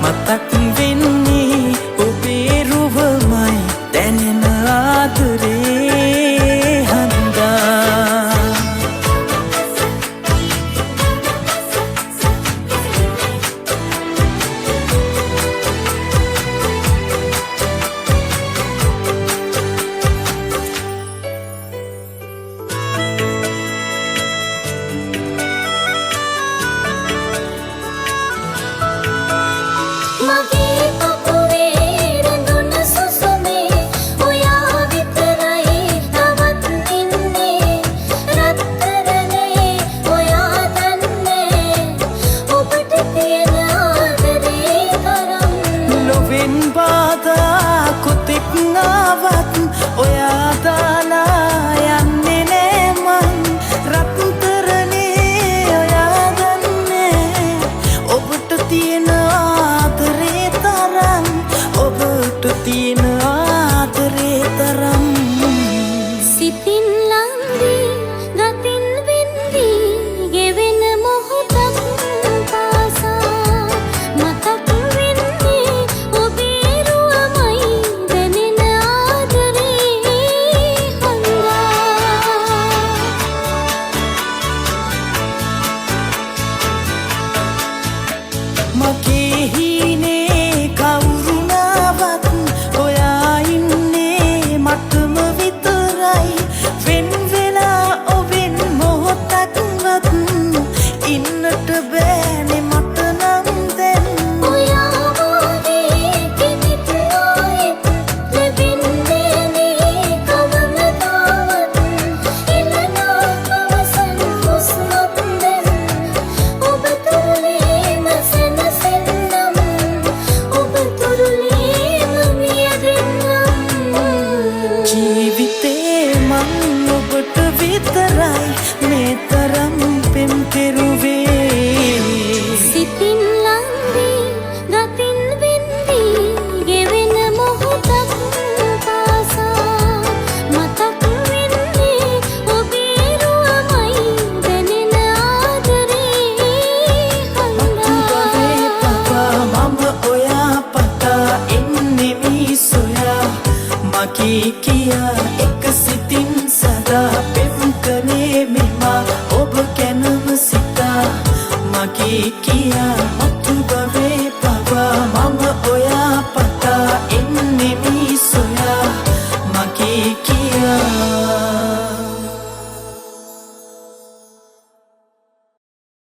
මතක් වෙන්නේ ඔබේ රුවමයි දැනෙන ආදරේ හන්දා මගේ පපුවේ රැඳුන සුසුමේ ඔයා විතරයි තවත් ඉන්නේ රත්තරනේ ඔයා දන්නේ ඔබට තියෙන ආදරේ තරම් ලොවෙන් බාධා කොතෙක් ආවත් ඔයා දාලා යන්නේ නෑ මං රත්තරනේ ඔයා දන්නේ ඔබට තියෙන තියෙන ආදරේ තරම් සිතින් ලංදී ගතින් වින්දී ගෙවෙන මොහොතක් පාසා මතක් වෙන්නේ ඔබේ රුවමයි දැනෙන ආදරේ හන්දා මගේ හීනේ කවුරු ඉන්නට බෑනේ මට නම් දැන් ඔයා වගේ කෙනෙක් ආයෙත් ලැබෙන්නේ නේ කවමදාවත් එළනා අවසන් හුස්මක් දැන් ඔබ තුරුලේම සැනසෙන්නම් ඔබ තුරුලේම මියදෙන්නම් ජීවිතේ මං ඔබට විතරයි මේ තරම් පෙම් කෙරුවේ සිතින් ලංදී ගතින් වින්දී ගෙවෙන මොහොතක් පාසා මතක් වෙන්නේ ඔබේ රුවමයි දැනෙන ආදරේ මතුගවේ පපා මම ඔයා පතා එන්නේ මී සොයා මගේ කියා එක සිතින් සදා පෙම් කනේ මෙමා ඔබ ගැනම සිතා මගේ කියා